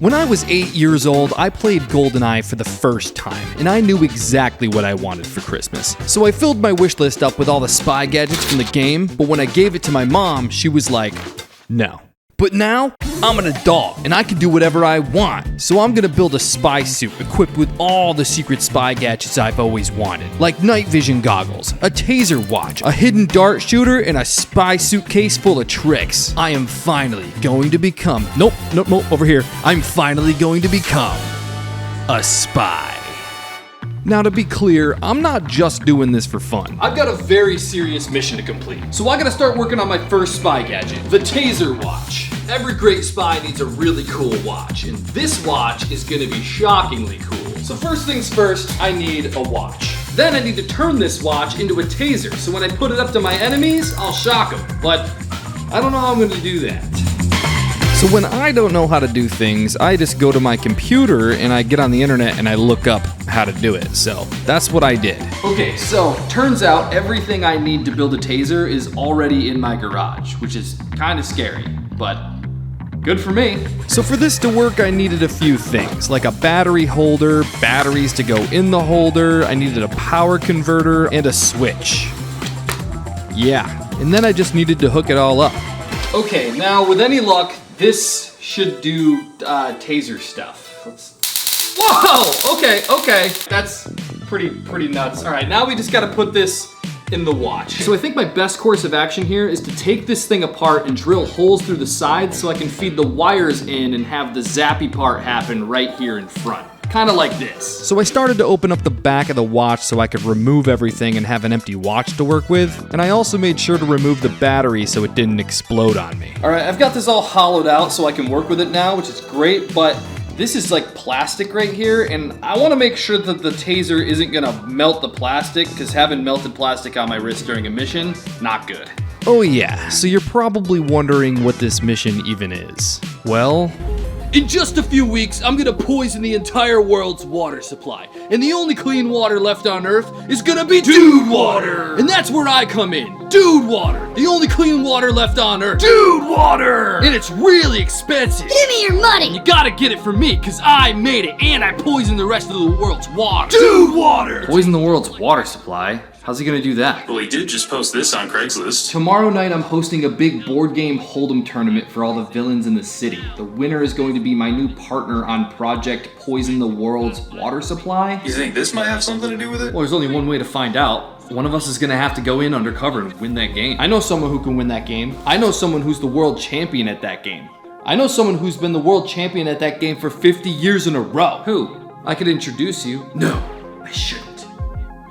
When I was 8 years old, I played GoldenEye for the first time, and I knew exactly what I wanted for Christmas. So I filled my wish list up with all the spy gadgets from the game, but when I gave it to my mom, she was like, no. But now, I'm an adult, and I can do whatever I want. So I'm gonna build a spy suit equipped with all the secret spy gadgets I've always wanted. Like night vision goggles, a taser watch, a hidden dart shooter, and a spy suitcase full of tricks. I am finally going to become... Nope, over here. I'm finally going to become a spy. Now, to be clear, I'm not just doing this for fun. I've got a very serious mission to complete. So I gotta start working on my first spy gadget, the taser watch. Every great spy needs a really cool watch, and this watch is gonna be shockingly cool. So first things first, I need a watch. Then I need to turn this watch into a taser, so when I put it up to my enemies, I'll shock them. But I don't know how I'm gonna do that. So when I don't know how to do things, I just go to my computer and I get on the internet and I look up how to do it. So that's what I did. Okay, so turns out everything I need to build a taser is already in my garage, which is kind of scary, but good for me. So for this to work, I needed a few things, like a battery holder, batteries to go in the holder, I needed a power converter, and a switch. Yeah, and then I just needed to hook it all up. Okay, now with any luck, this should do taser stuff. Whoa! Okay. That's pretty nuts. All right, now we just gotta put this in the watch. So I think my best course of action here is to take this thing apart and drill holes through the sides so I can feed the wires in and have the zappy part happen right here in front. Kind of like this. So I started to open up the back of the watch so I could remove everything and have an empty watch to work with. And I also made sure to remove the battery so it didn't explode on me. All right, I've got this all hollowed out so I can work with it now, which is great, but this is like plastic right here, and I want to make sure that the taser isn't gonna melt the plastic, because having melted plastic on my wrist during a mission, not good. Oh yeah, so you're probably wondering what this mission even is. Well, in just a few weeks, I'm gonna poison the entire world's water supply. And the only clean water left on Earth is gonna be Dude Water! And that's where I come in. Dude Water! The only clean water left on Earth. Dude Water! And it's really expensive. Give me your money! You gotta get it from me, cause I made it and I poisoned the rest of the world's water. Dude Water! Poison the world's water supply? How's he gonna do that? Well, he did just post this on Craigslist. Tomorrow night, I'm hosting a big board game hold'em tournament for all the villains in the city. The winner is going to be my new partner on Project Poison the World's Water Supply. You think this might have something to do with it? Well, there's only one way to find out. One of us is gonna have to go in undercover and win that game. I know someone who can win that game. I know someone who's the world champion at that game. I know someone who's been the world champion at that game for 50 years in a row. Who? I could introduce you. No, I shouldn't.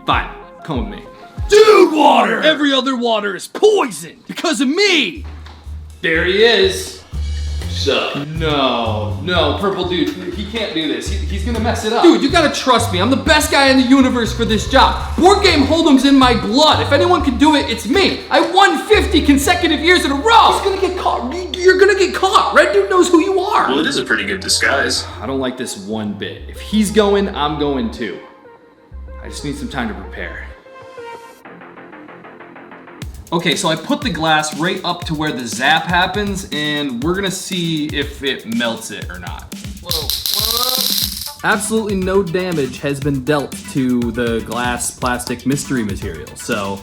Fine, come with me. Dude Water! Every other water is poisoned because of me! There he is. Sup? No, Purple Dude, he can't do this. He's gonna mess it up. Dude, you gotta trust me. I'm the best guy in the universe for this job. Board game hold'em's in my blood. If anyone can do it, it's me. I won 50 consecutive years in a row. He's gonna get caught. You're gonna get caught. Red Dude knows who you are. Well, it is a pretty good disguise. I don't like this one bit. If he's going, I'm going too. I just need some time to prepare. Okay, so I put the glass right up to where the zap happens, and we're gonna see if it melts it or not. Whoa. Absolutely no damage has been dealt to the glass plastic mystery material, so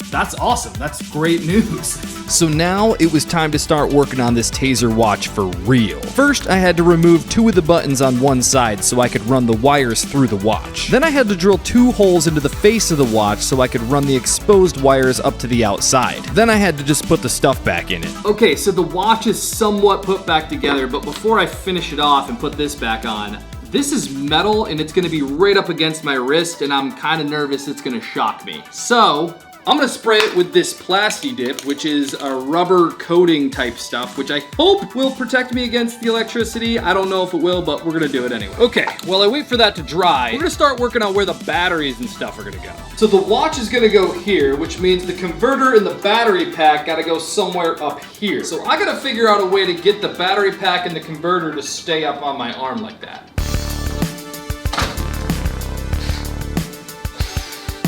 that's awesome. That's great news. So now it was time to start working on this taser watch for real. First, I had to remove 2 of the buttons on one side so I could run the wires through the watch. Then I had to drill 2 holes into the face of the watch so I could run the exposed wires up to the outside. Then I had to just put the stuff back in it. Okay, so the watch is somewhat put back together, but before I finish it off and put this back on, this is metal and it's gonna be right up against my wrist, and I'm kind of nervous it's gonna shock me. So I'm gonna spray it with this Plasti Dip, which is a rubber coating type stuff, which I hope will protect me against the electricity. I don't know if it will, but we're gonna do it anyway. Okay, while I wait for that to dry, we're gonna start working on where the batteries and stuff are gonna go. So the watch is gonna go here, which means the converter and the battery pack gotta go somewhere up here. So I gotta figure out a way to get the battery pack and the converter to stay up on my arm like that.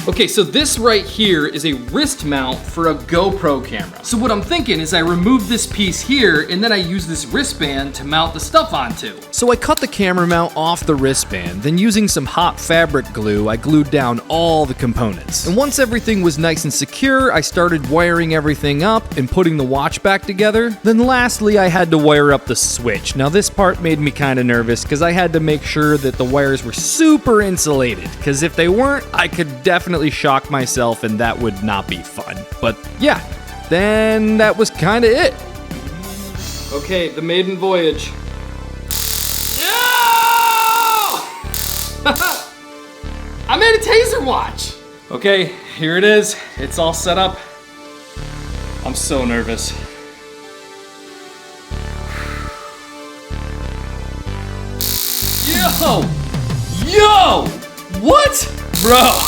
Okay, so this right here is a wrist mount for a GoPro camera. So what I'm thinking is I remove this piece here and then I use this wristband to mount the stuff onto. So I cut the camera mount off the wristband, then using some hot fabric glue, I glued down all the components. And once everything was nice and secure, I started wiring everything up and putting the watch back together. Then lastly, I had to wire up the switch. Now this part made me kind of nervous because I had to make sure that the wires were super insulated, because if they weren't, I could definitely shock myself and that would not be fun. But yeah, then that was kind of it. Okay, the maiden voyage. I made a taser watch. Okay, here it is. It's all set up. I'm so nervous. Yo! What? Bro.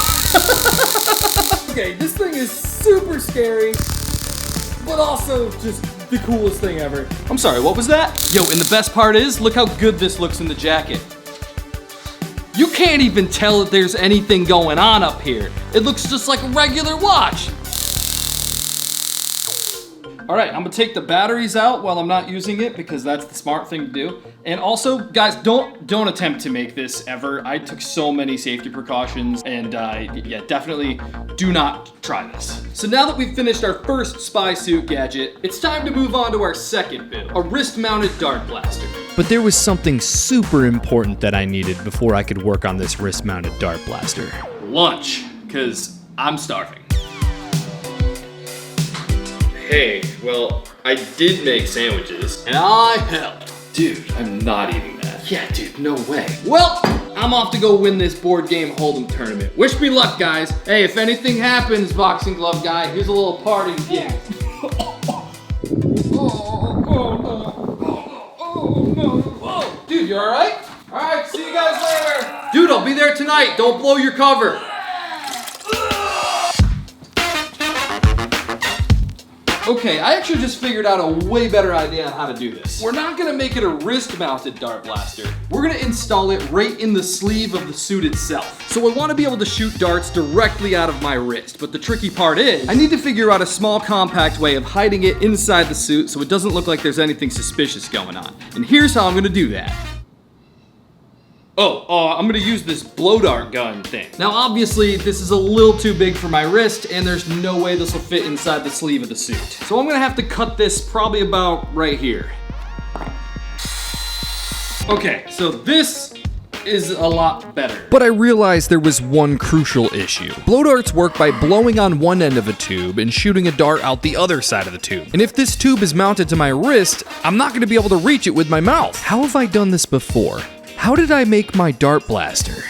Okay, this thing is super scary, but also just the coolest thing ever. I'm sorry, what was that? Yo, and the best part is, look how good this looks in the jacket. You can't even tell that there's anything going on up here. It looks just like a regular watch. All right, I'm gonna take the batteries out while I'm not using it because that's the smart thing to do. And also, guys, don't attempt to make this ever. I took so many safety precautions, and yeah, definitely do not try this. So now that we've finished our first spy suit gadget, it's time to move on to our second build, a wrist-mounted dart blaster. But there was something super important that I needed before I could work on this wrist-mounted dart blaster. Lunch, because I'm starving. Hey, well, I did make sandwiches. And I helped. Dude, I'm not eating that. Yeah, dude, no way. Well, I'm off to go win this board game Hold'em tournament. Wish me luck, guys. Hey, if anything happens, boxing glove guy, here's a little party gift. Oh, no. Whoa, dude, you all right? All right, see you guys later. Dude, I'll be there tonight. Don't blow your cover. Okay, I actually just figured out a way better idea on how to do this. We're not gonna make it a wrist-mounted dart blaster. We're gonna install it right in the sleeve of the suit itself. So I wanna be able to shoot darts directly out of my wrist, but the tricky part is, I need to figure out a small, compact way of hiding it inside the suit so it doesn't look like there's anything suspicious going on. And here's how I'm gonna do that. I'm gonna use this blow dart gun thing. Now obviously this is a little too big for my wrist and there's no way this will fit inside the sleeve of the suit. So I'm gonna have to cut this probably about right here. Okay, so this is a lot better. But I realized there was one crucial issue. Blow darts work by blowing on one end of a tube and shooting a dart out the other side of the tube. And if this tube is mounted to my wrist, I'm not gonna be able to reach it with my mouth. How have I done this before? How did I make my dart blaster?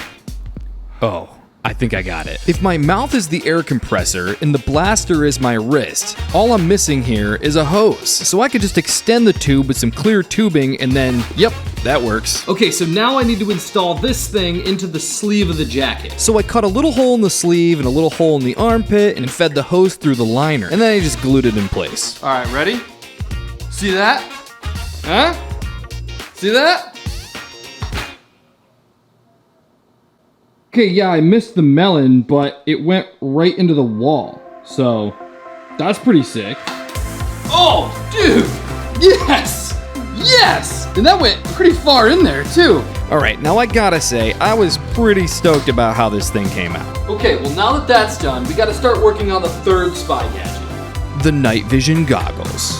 Oh, I think I got it. If my mouth is the air compressor and the blaster is my wrist, all I'm missing here is a hose. So I could just extend the tube with some clear tubing and then, yep, that works. Okay, so now I need to install this thing into the sleeve of the jacket. So I cut a little hole in the sleeve and a little hole in the armpit and fed the hose through the liner. And then I just glued it in place. All right, ready? See that? Huh? See that? Okay, yeah, I missed the melon, but it went right into the wall. So, that's pretty sick. Oh, dude! Yes! Yes! And that went pretty far in there, too. All right, now I gotta say, I was pretty stoked about how this thing came out. Okay, well now that that's done, we gotta start working on the third spy gadget. The night vision goggles.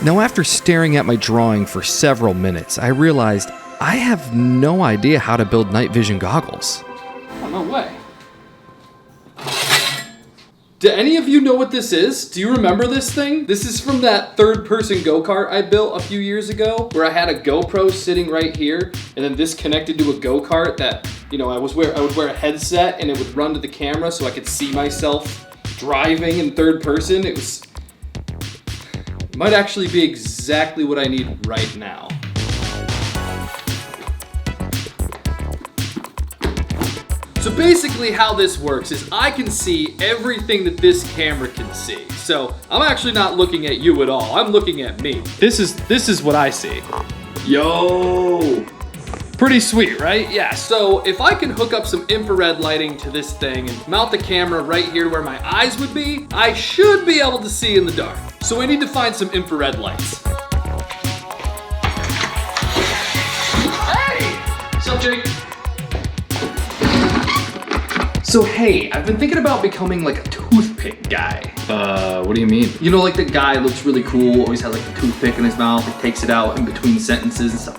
Now after staring at my drawing for several minutes, I realized I have no idea how to build night vision goggles. Oh, no way. Do any of you know what this is? Do you remember this thing? This is from that third-person go-kart I built a few years ago, where I had a GoPro sitting right here, and then this connected to a go-kart that, you know, I would wear a headset, and it would run to the camera so I could see myself driving in third person. It might actually be exactly what I need right now. So basically how this works is I can see everything that this camera can see. So I'm actually not looking at you at all. I'm looking at me. This is what I see. Yo! Pretty sweet, right? Yeah, so if I can hook up some infrared lighting to this thing and mount the camera right here to where my eyes would be, I should be able to see in the dark. So we need to find some infrared lights. Hey! What's up, Jake? So hey, I've been thinking about becoming like a toothpick guy. What do you mean? You know, like the guy looks really cool, always has like a toothpick in his mouth, he takes it out in between sentences and stuff.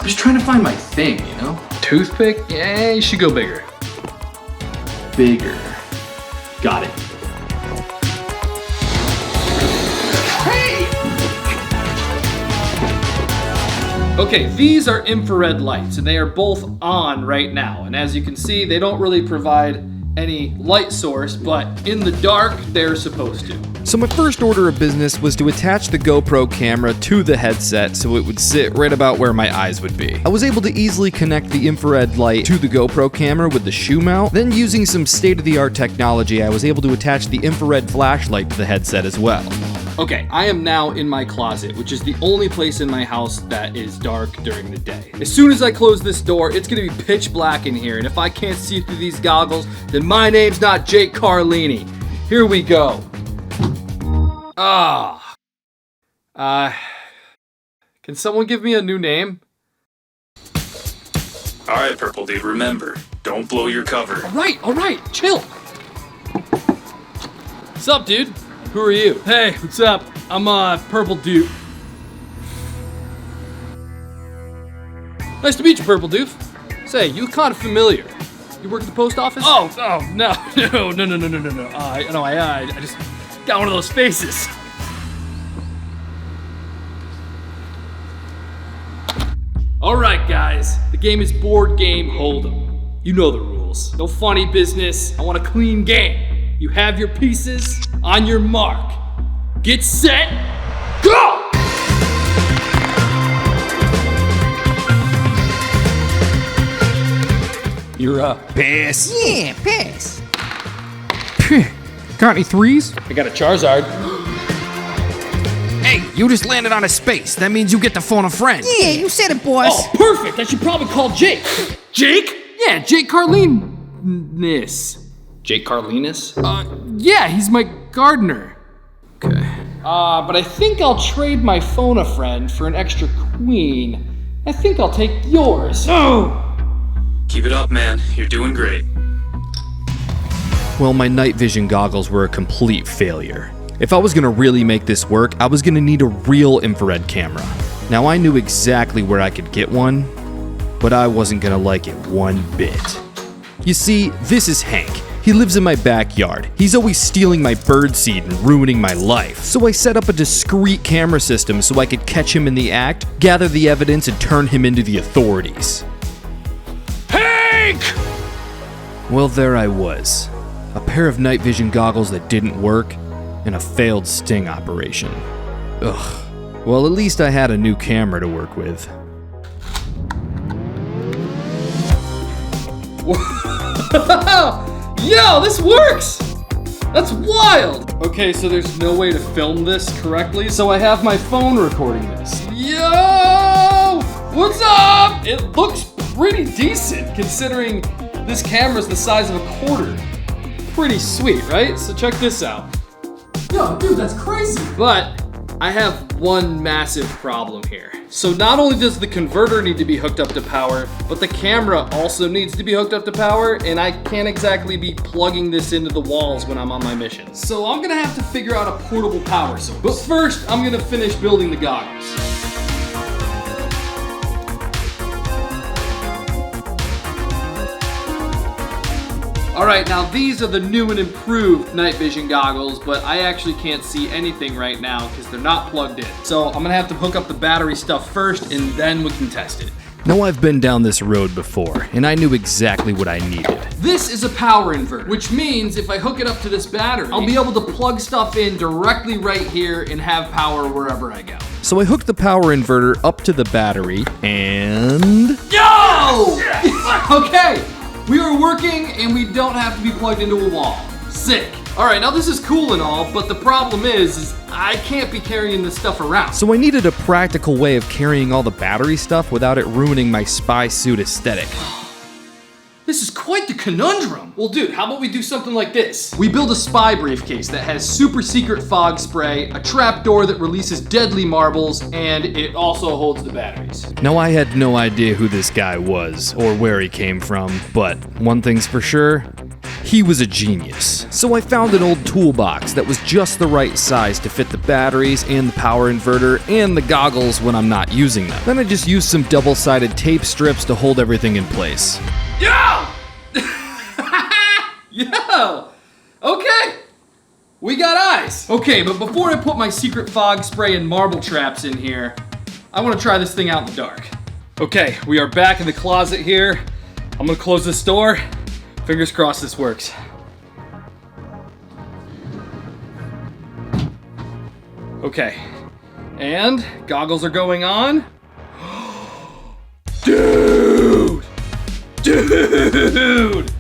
I'm just trying to find my thing, you know? Toothpick? Yeah, you should go bigger. Bigger. Got it. Hey! Okay, these are infrared lights and they are both on right now. And as you can see, they don't really provide any light source, but in the dark, they're supposed to. So my first order of business was to attach the GoPro camera to the headset so it would sit right about where my eyes would be. I was able to easily connect the infrared light to the GoPro camera with the shoe mount. Then using some state-of-the-art technology, I was able to attach the infrared flashlight to the headset as well. Okay, I am now in my closet, which is the only place in my house that is dark during the day. As soon as I close this door, it's gonna be pitch black in here, and if I can't see through these goggles, then my name's not Jake Carlini. Here we go. Can someone give me a new name? Alright, Purple Dude, remember, don't blow your cover. All right, chill. What's up, dude? Who are you? Hey, what's up? I'm Purple Dude. Nice to meet you, Purple Doof. Say, you look kind of familiar. You work at the post office? No. I just got one of those faces. All right, guys. The game is Board Game Hold'em. You know the rules. No funny business. I want a clean game. You have your pieces. On your mark. Get set. Go! You're up. Pass. Yeah, pass. Got any threes? I got a Charizard. Hey, you just landed on a space. That means you get to phone a friend. Yeah, you said it, boss. Oh, perfect. I should probably call Jake. Jake? Yeah, Jake Carlinis. Jake Carlinis? Yeah, he's my gardener. Okay. But I think I'll trade my phone a friend for an extra queen. I think I'll take yours. Oh! Keep it up, man. You're doing great. Well, my night vision goggles were a complete failure. If I was gonna really make this work, I was gonna need a real infrared camera. Now, I knew exactly where I could get one, but I wasn't gonna like it one bit. You see, this is Hank. He lives in my backyard. He's always stealing my birdseed and ruining my life. So I set up a discreet camera system so I could catch him in the act, gather the evidence, and turn him into the authorities. Hank! Well, there I was. A pair of night vision goggles that didn't work, and a failed sting operation. Ugh. Well, at least I had a new camera to work with. Yo, this works! That's wild! Okay, so there's no way to film this correctly, so I have my phone recording this. Yo! What's up? It looks pretty decent considering this camera's the size of a quarter. Pretty sweet, right? So check this out. Yo, dude, that's crazy! But I have one massive problem here. So not only does the converter need to be hooked up to power, but the camera also needs to be hooked up to power, and I can't exactly be plugging this into the walls when I'm on my mission. So I'm gonna have to figure out a portable power source. But first, I'm gonna finish building the goggles. Alright, now these are the new and improved night vision goggles, but I actually can't see anything right now because they're not plugged in. So I'm gonna have to hook up the battery stuff first and then we can test it. Now I've been down this road before, and I knew exactly what I needed. This is a power inverter, which means if I hook it up to this battery, I'll be able to plug stuff in directly right here and have power wherever I go. So I hooked the power inverter up to the battery, and... Yo! Okay! We are working and we don't have to be plugged into a wall. Sick. All right, now this is cool and all, but the problem is I can't be carrying this stuff around. So I needed a practical way of carrying all the battery stuff without it ruining my spy suit aesthetic. This is quite the conundrum. Well, dude, how about we do something like this? We build a spy briefcase that has super secret fog spray, a trap door that releases deadly marbles, and it also holds the batteries. Now, I had no idea who this guy was or where he came from, but one thing's for sure, he was a genius. So I found an old toolbox that was just the right size to fit the batteries and the power inverter and the goggles when I'm not using them. Then I just used some double-sided tape strips to hold everything in place. Yo! Yo! Okay. We got eyes. Okay, but before I put my secret fog spray and marble traps in here, I want to try this thing out in the dark. Okay, we are back in the closet here. I'm gonna close this door. Fingers crossed this works. Okay, and goggles are going on. Dude! Dude!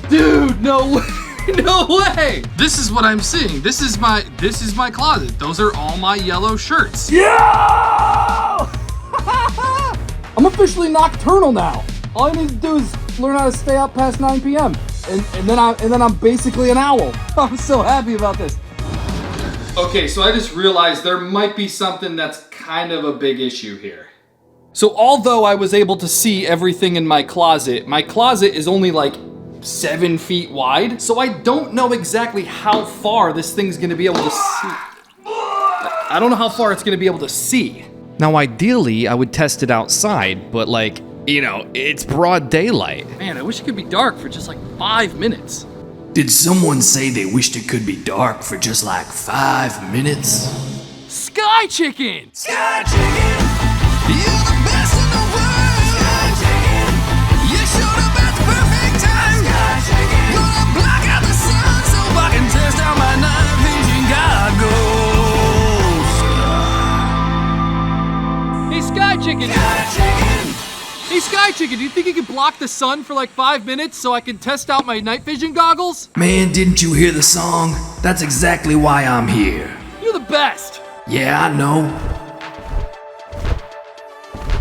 Dude, no way! No way! This is what I'm seeing. This is my closet. Those are all my yellow shirts. Yeah! I'm officially nocturnal now. All I need to do is learn how to stay up past 9 p.m. And then I'm basically an owl. I'm so happy about this. Okay, so I just realized there might be something that's kind of a big issue here. So although I was able to see everything in my closet is only like 7 feet wide, so I don't know exactly how far this thing's gonna be able to see. I don't know how far it's gonna be able to see. Now, ideally, I would test it outside, but it's broad daylight. Man, I wish it could be dark for just like 5 minutes. Did someone say they wished it could be dark for just like 5 minutes? Sky Chicken! Sky Chicken, you're the best in the world. Sky Chicken, you showed up at the perfect time. Sky Chicken, gonna block out the sun so I can test out my night vision goggles. Hey, Sky Chicken! Sky Chicken, Hey, Sky Chicken, do you think you could block the sun for like 5 minutes so I can test out my night vision goggles? man, didn't you hear the song? That's exactly why I'm here. You're the best! Yeah, I know.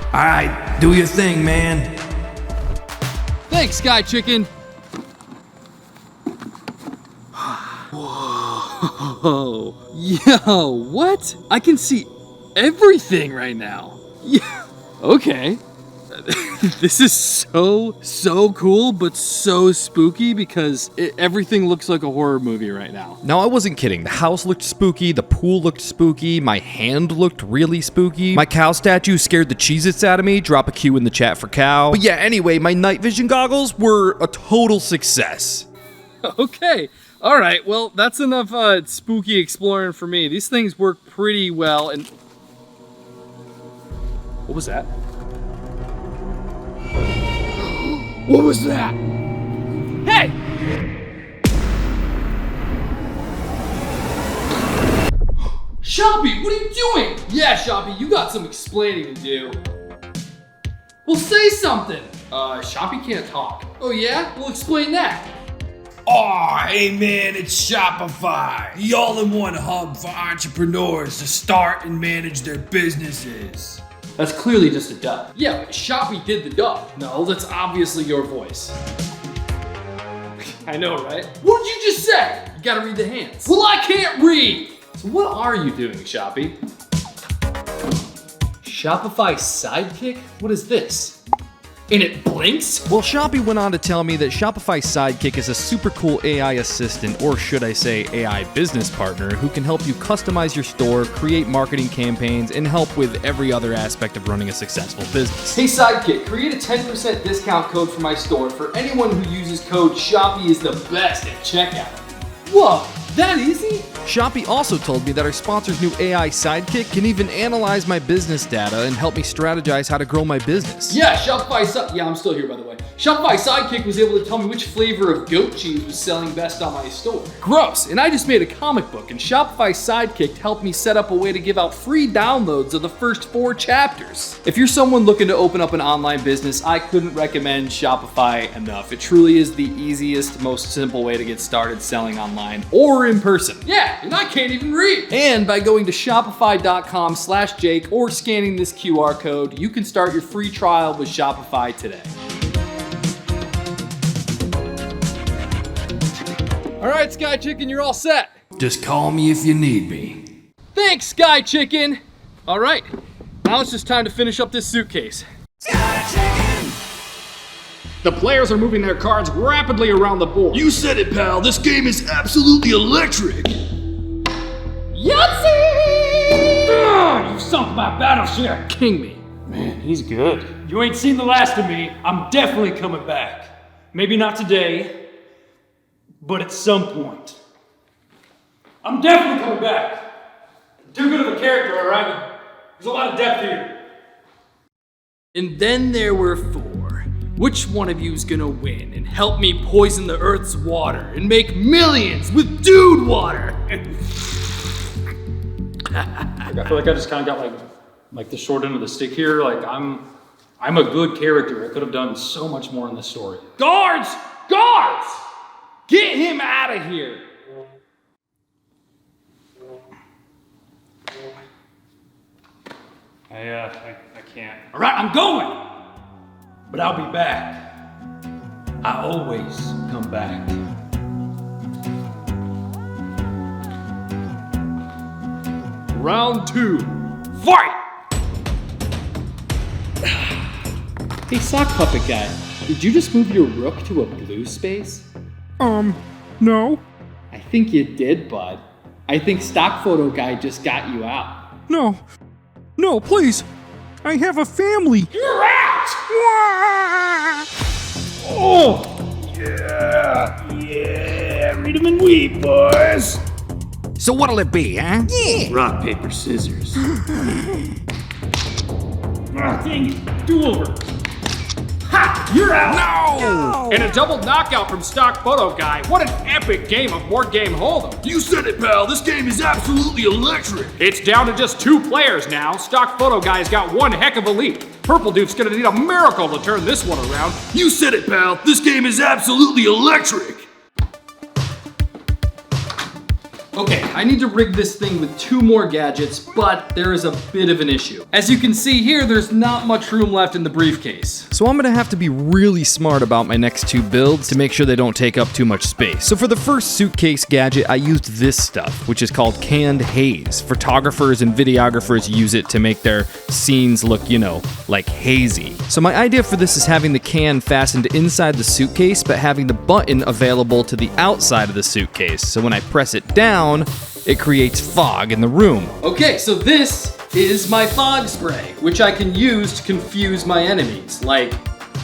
Alright, do your thing, man. Thanks, Sky Chicken. Whoa. Yo, what? I can see everything right now. Yeah. Okay. This is so cool, but so spooky because everything looks like a horror movie right now. Now, I wasn't kidding. The house looked spooky, the pool looked spooky, my hand looked really spooky, my cow statue scared the Cheez-Its out of me. Drop a Q in the chat for cow. But yeah, anyway, my night vision goggles were a total success. Okay. All right. Well, that's enough spooky exploring for me. These things work pretty well. And what was that? What was that? Hey! Shoppy, what are you doing? Yeah, Shoppy, you got some explaining to do. Well, say something. Shoppy can't talk. Oh yeah? Well, explain that. Oh, hey man, it's Shopify, the all-in-one hub for entrepreneurs to start and manage their businesses. That's clearly just a dub. Yeah, Shoppy did the dub. No, that's obviously your voice. I know, right? What did you just say? You gotta read the hands. Well, I can't read! So what are you doing, Shoppy? Shopify Sidekick? What is this? And it blinks? Well, Shoppy went on to tell me that Shopify Sidekick is a super cool AI assistant, or should I say AI business partner, who can help you customize your store, create marketing campaigns, and help with every other aspect of running a successful business. Hey Sidekick, create a 10% discount code for my store for anyone who uses code Shoppy is the best at checkout. Whoa, That easy? Shopee also told me that our sponsor's new AI sidekick can even analyze my business data and help me strategize how to grow my business. Yeah, I'm still here, by the way. Shopify Sidekick was able to tell me which flavor of goat cheese was selling best on my store. Gross, and I just made a comic book, and Shopify Sidekick helped me set up a way to give out free downloads of the first 4 chapters. If you're someone looking to open up an online business, I couldn't recommend Shopify enough. It truly is the easiest, most simple way to get started selling online or in person. Yeah, and I can't even read. And by going to shopify.com/Jake or scanning this QR code, you can start your free trial with Shopify today. All right, Sky Chicken, you're all set. Just call me if you need me. Thanks, Sky Chicken. All right, now it's just time to finish up this suitcase. The players are moving their cards rapidly around the board. You said it, pal. This game is absolutely electric. Yahtzee! You sunk my battleship! King me. Man, he's good. You ain't seen the last of me. I'm definitely coming back. Maybe not today, but at some point. I'm definitely coming back. Too good of a character, alright? There's a lot of depth here. And then there were 4. Which one of you's gonna win and help me poison the Earth's water and make millions with dude water? I feel like I just kind of got like the short end of the stick here. Like I'm a good character. I could have done so much more in this story. Guards! Guards! Get him out of here! I can't. All right, I'm going, but I'll be back. I always come back. Round 2. Fight! Hey, sock puppet guy, did you just move your rook to a blue space? No. I think you did, bud. I think stock photo guy just got you out. No. No, please. I have a family. You're out! Oh! Yeah, read 'em and weep, boys. So what'll it be, huh? Rock, paper, scissors. Dang it, do over. Ha! You're out! No! And a double knockout from stock photo guy. What an epic game of board game hold'em. You said it, pal. This game is absolutely electric. It's down to just 2 players now. Stock photo guy's got one heck of a lead. Purple Dude's gonna need a miracle to turn this one around. You said it, pal. This game is absolutely electric. Okay, I need to rig this thing with 2 more gadgets, but there is a bit of an issue. As you can see here, there's not much room left in the briefcase. So I'm gonna have to be really smart about my next 2 builds to make sure they don't take up too much space. So for the first suitcase gadget, I used this stuff, which is called canned haze. Photographers and videographers use it to make their scenes look, like hazy. So my idea for this is having the can fastened inside the suitcase, but having the button available to the outside of the suitcase. So when I press it down, it creates fog in the room. Okay, so this is my fog spray, which I can use to confuse my enemies. Like,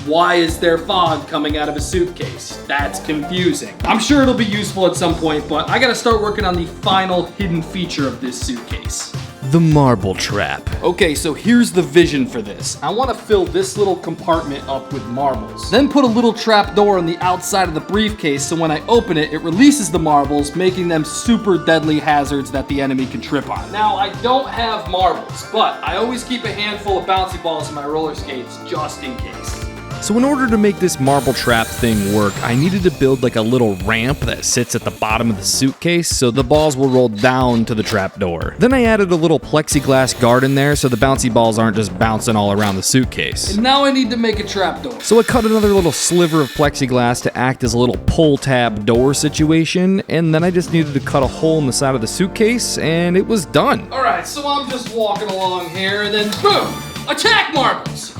why is there fog coming out of a suitcase? That's confusing. I'm sure it'll be useful at some point, but I gotta start working on the final hidden feature of this suitcase. The marble trap. Okay, so here's the vision for this. I want to fill this little compartment up with marbles. Then put a little trap door on the outside of the briefcase so when I open it, it releases the marbles, making them super deadly hazards that the enemy can trip on. Now, I don't have marbles, but I always keep a handful of bouncy balls in my roller skates just in case. So in order to make this marble trap thing work, I needed to build like a little ramp that sits at the bottom of the suitcase so the balls will roll down to the trap door. Then I added a little plexiglass guard in there so the bouncy balls aren't just bouncing all around the suitcase. And now I need to make a trap door. So I cut another little sliver of plexiglass to act as a little pull tab door situation, and then I just needed to cut a hole in the side of the suitcase, and it was done. All right, so I'm just walking along here and then boom, attack marbles.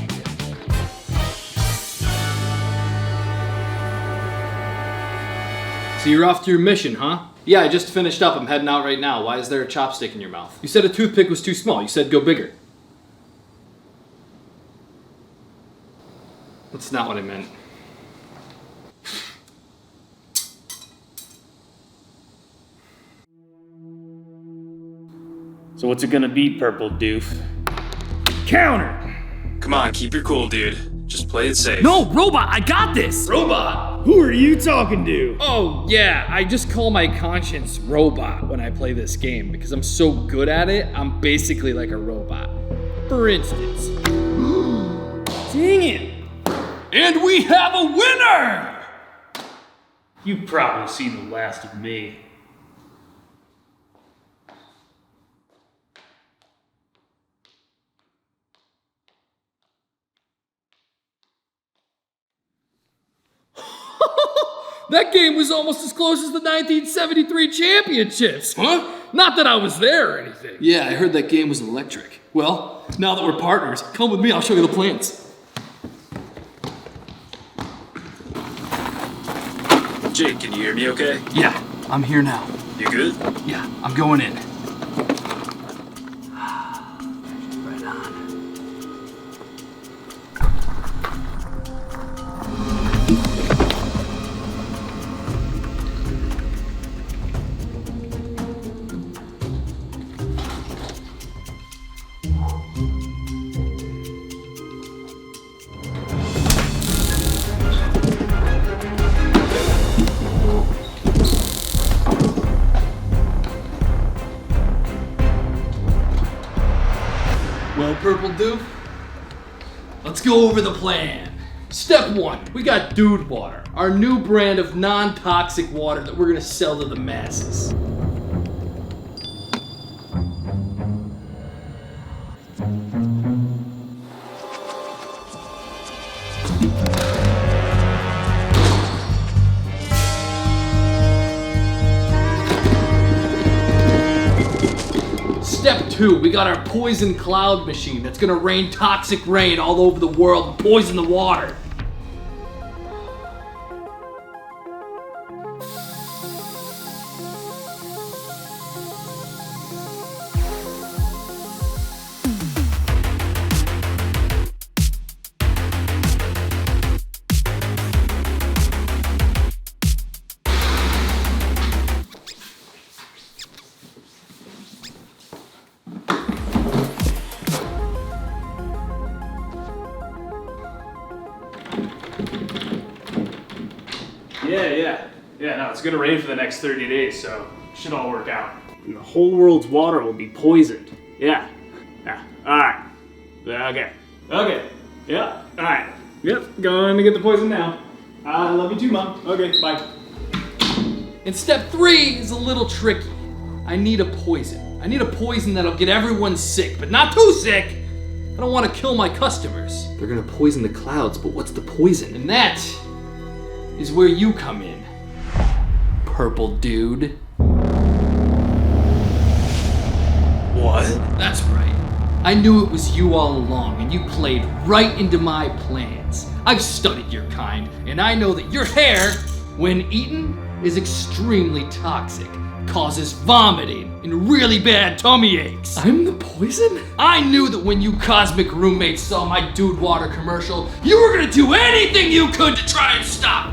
So you're off to your mission, huh? Yeah, I just finished up. I'm heading out right now. Why is there a chopstick in your mouth? You said a toothpick was too small. You said go bigger. That's not what I meant. So what's it gonna be, Purple Doof? Counter! Come on, keep your cool, dude. Just play it safe. No, Robot, I got this! Robot! Who are you talking to? Oh, yeah, I just call my conscience Robot when I play this game because I'm so good at it, I'm basically like a robot. For instance. Dang it! And we have a winner! You've probably seen the last of me. That game was almost as close as the 1973 championships. Huh? Not that I was there or anything. Yeah, I heard that game was electric. Well, now that we're partners, come with me, I'll show you the plans. Jake, can you hear me okay? Yeah, I'm here now. You good? Yeah, I'm going in. Right on. Well, Purple Doof, let's go over the plan. Step 1, we got Dude Water, our new brand of non-toxic water that we're gonna sell to the masses. Step 2, we got our poison cloud machine that's gonna rain toxic rain all over the world and poison the water. Yeah, no, it's gonna rain for the next 30 days, so it should all work out. And the whole world's water will be poisoned. Yeah. Alright. Okay. Yeah. Alright. Yep, going to get the poison now. I love you too, Mom. Okay, bye. And step 3 is a little tricky. I need a poison. I need a poison that'll get everyone sick, but not too sick. I don't want to kill my customers. They're gonna poison the clouds, but what's the poison? And that is where you come in, Purple Dude. What? That's right. I knew it was you all along, and you played right into my plans. I've studied your kind, and I know that your hair, when eaten, is extremely toxic, causes vomiting and really bad tummy aches. I'm the poison? I knew that when you cosmic roommates saw my Dude Water commercial, you were gonna do anything you could to try and stop me.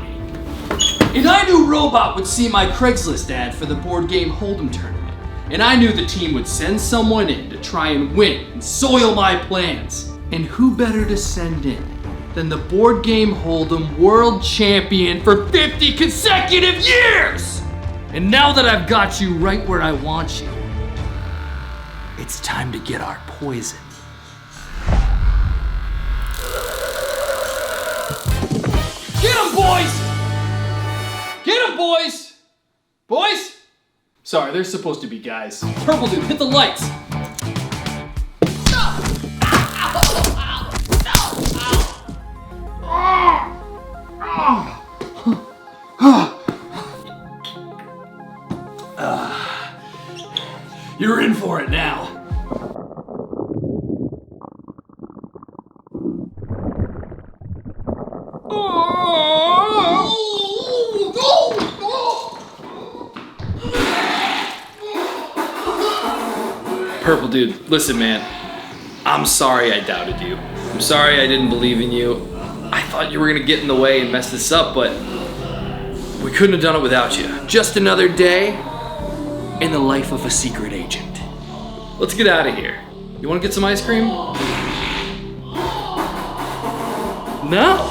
And I knew Robot would see my Craigslist ad for the board game Hold'em tournament. And I knew the team would send someone in to try and win and soil my plans. And who better to send in than the board game Hold'em world champion for 50 consecutive years? And now that I've got you right where I want you, it's time to get our poison. Get 'em, boys! Get 'em, boys! Boys? Sorry, they're supposed to be guys. Purple Dude, hit the lights! You're in for it now. Purple Dude, listen, man. I'm sorry I doubted you. I'm sorry I didn't believe in you. I thought you were gonna get in the way and mess this up, but we couldn't have done it without you. Just another day in the life of a secret agent. Let's get out of here. You want to get some ice cream? No.